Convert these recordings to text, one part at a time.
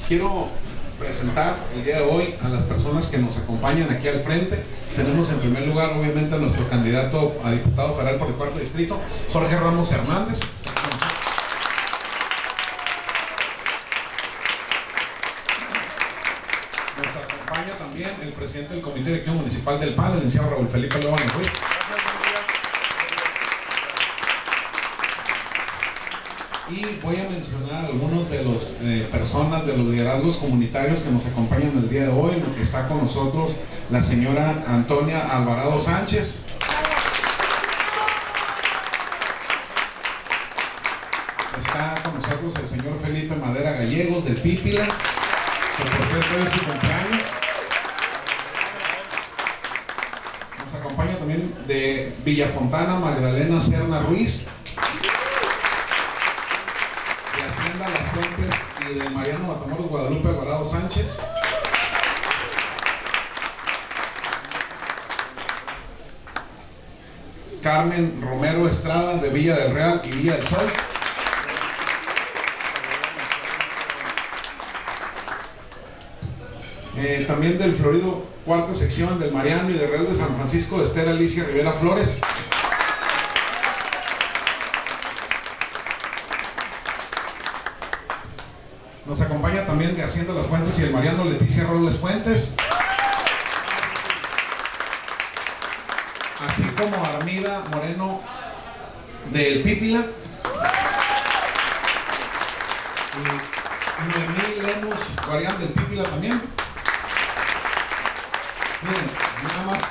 Quiero presentar el día de hoy a las personas que nos acompañan aquí al frente. Tenemos en primer lugar, obviamente, a nuestro candidato a diputado federal por el cuarto distrito, Jorge Ramos Hernández. Nos acompaña también el presidente del Comité Directivo Municipal del PAN, el licenciado Raúl Felipe López Ruiz. Y voy a mencionar algunos de los personas de los liderazgos comunitarios que nos acompañan el día de hoy. Está con nosotros la señora Antonia Alvarado Sánchez. Está con nosotros el señor Felipe Madera Gallegos del Pípila, que por cierto hoy es su cumpleaños. Nos acompaña también de Villafontana Magdalena Serna Ruiz, de Hacienda Las Fuentes y de Mariano Matamoros Guadalupe Alvarado Sánchez. Carmen Romero Estrada de Villa del Real y Villa del Sol. También del Florido, cuarta sección del Mariano y de Real de San Francisco, de Esther Alicia Rivera Flores. Nos acompaña también de Hacienda Las Fuentes y el Mariano Leticia Robles Fuentes. Así como Armida Moreno del Pípila. Y Noemí Lemus Guarián del Pípila también. Miren, nada más,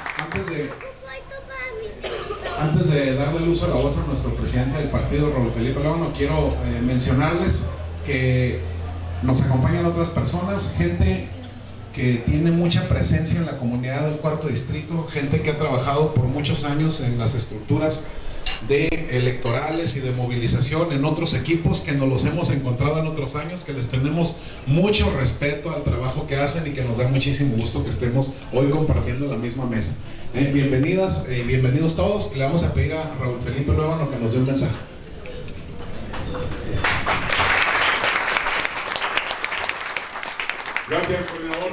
antes de darle el uso a la voz a nuestro presidente del partido, Raúl Felipe López, quiero mencionarles que nos acompañan otras personas, gente que tiene mucha presencia en la comunidad del cuarto distrito, gente que ha trabajado por muchos años en las estructuras de electorales y de movilización en otros equipos, que nos los hemos encontrado en otros años, que les tenemos mucho respeto al trabajo que hacen y que nos da muchísimo gusto que estemos hoy compartiendo la misma mesa. Bienvenidas y bienvenidos todos. Le vamos a pedir a Raúl Felipe Luevano que nos dé un mensaje. Gracias, coordinador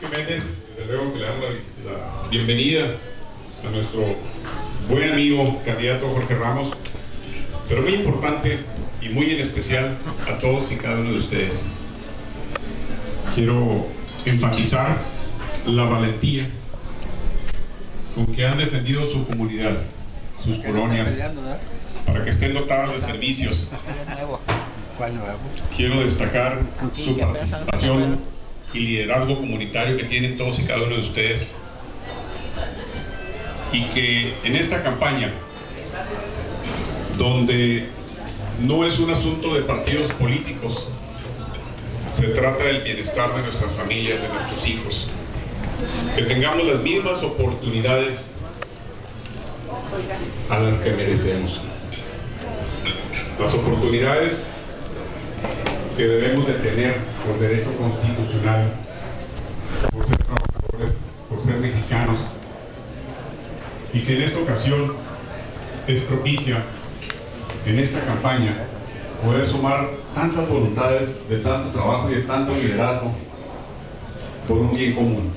Jiménez. Desde luego que le damos la bienvenida a nuestro buen amigo candidato Jorge Ramos, pero muy importante y muy en especial a todos y cada uno de ustedes. Quiero enfatizar la valentía con que han defendido su comunidad, sus colonias, para que estén dotadas de servicios. Quiero destacar su participación y liderazgo comunitario que tienen todos y cada uno de ustedes, y que en esta campaña, donde no es un asunto de partidos políticos, se trata del bienestar de nuestras familias, de nuestros hijos, que tengamos las mismas oportunidades a las que merecemos, las oportunidades que debemos de tener por derecho constitucional, por ser trabajadores, por ser mexicanos, y que en esta ocasión es propicia, en esta campaña, poder sumar tantas voluntades de tanto trabajo y de tanto liderazgo por un bien común,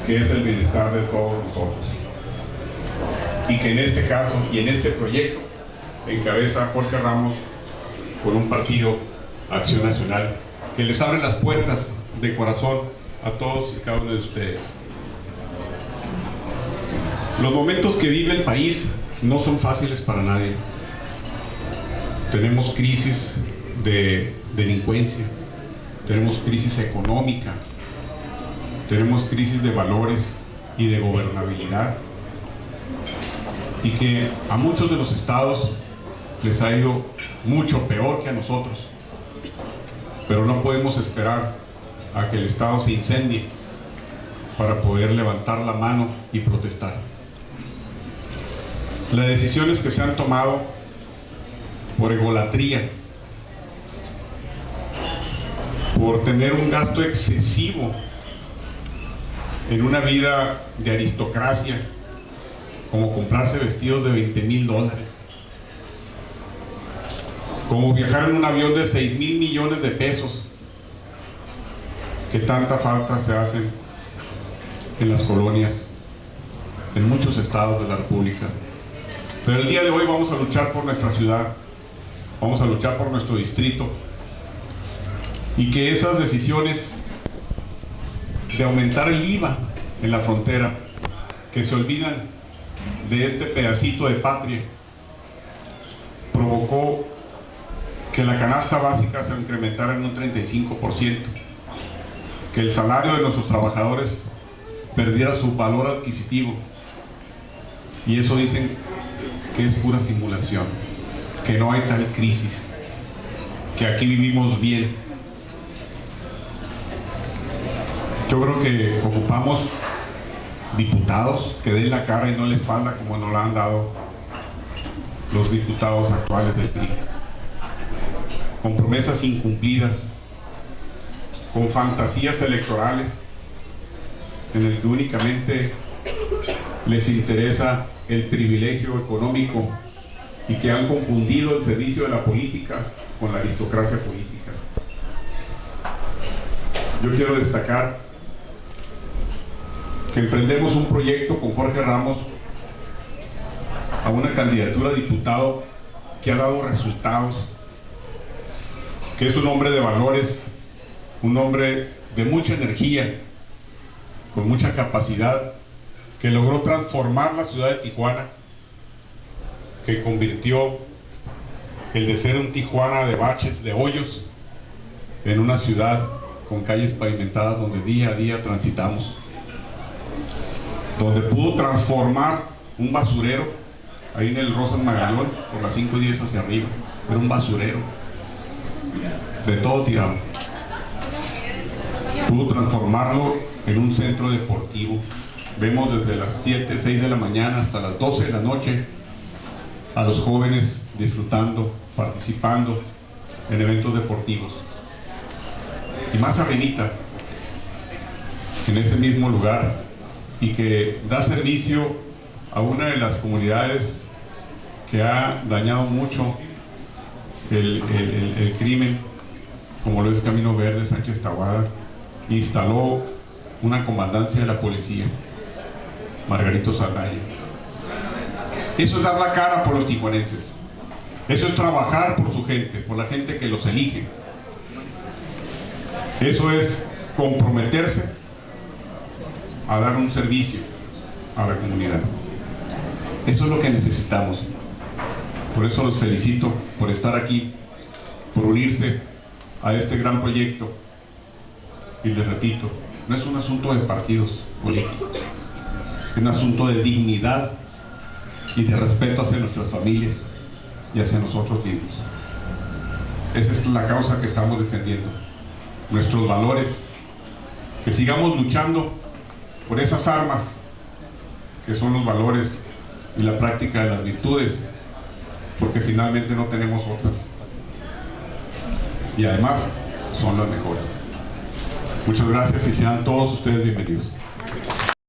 que es el bienestar de todos nosotros. Y que en este caso y en este proyecto encabeza Jorge Ramos por un partido, Acción Nacional, que les abre las puertas de corazón a todos y cada uno de ustedes. Los momentos que vive el país no son fáciles para nadie. Tenemos crisis de delincuencia, tenemos crisis económica, tenemos crisis de valores y de gobernabilidad, y que a muchos de los estados les ha ido mucho peor que a nosotros, pero no podemos esperar a que el estado se incendie para poder levantar la mano y protestar. Las decisiones que se han tomado por egolatría, por tener un gasto excesivo en una vida de aristocracia, como comprarse vestidos de $20,000, como viajar en un avión de 6,000 millones de pesos que tanta falta se hacen en las colonias, en muchos estados de la República. Pero el día de hoy vamos a luchar por nuestra ciudad, vamos a luchar por nuestro distrito, y que esas decisiones de aumentar el IVA en la frontera, que se olvidan de este pedacito de patria, provocó que la canasta básica se incrementara en un 35%, que el salario de nuestros trabajadores perdiera su valor adquisitivo, y eso dicen que es pura simulación, que no hay tal crisis, que aquí vivimos bien. Yo creo que ocupamos diputados que den la cara y no la espalda como nos la han dado los diputados actuales del PRI, con promesas incumplidas, con fantasías electorales en el que únicamente les interesa el privilegio económico y que han confundido el servicio de la política con la aristocracia política. Yo quiero destacar que emprendemos un proyecto con Jorge Ramos a una candidatura a diputado que ha dado resultados, que es un hombre de valores, un hombre de mucha energía, con mucha capacidad, que logró transformar la ciudad de Tijuana, que convirtió el de ser un Tijuana de baches, de hoyos, en una ciudad con calles pavimentadas donde día a día transitamos, donde pudo transformar un basurero ahí en el Rosas Magallón por las 5 y 10 hacia arriba. Era un basurero de todo tirado. Pudo transformarlo en un centro deportivo. Vemos desde las 7, 6 de la mañana hasta las 12 de la noche a los jóvenes disfrutando, participando en eventos deportivos. Y más arribita, en ese mismo lugar, y que da servicio a una de las comunidades que ha dañado mucho el crimen, como lo es Camino Verde, Sánchez Taboada. Instaló una comandancia de la policía, Margarito Saldaña. Eso es dar la cara por los tijuanenses, eso es trabajar por su gente, por la gente que los elige, eso es comprometerse a dar un servicio a la comunidad. Eso es lo que necesitamos. Por eso los felicito por estar aquí, por unirse a este gran proyecto. Y les repito, no es un asunto de partidos políticos, es un asunto de dignidad y de respeto hacia nuestras familias y hacia nosotros mismos. Esa es la causa que estamos defendiendo, nuestros valores, que sigamos luchando por esas armas que son los valores y la práctica de las virtudes, porque finalmente no tenemos otras, y además son las mejores. Muchas gracias y sean todos ustedes bienvenidos.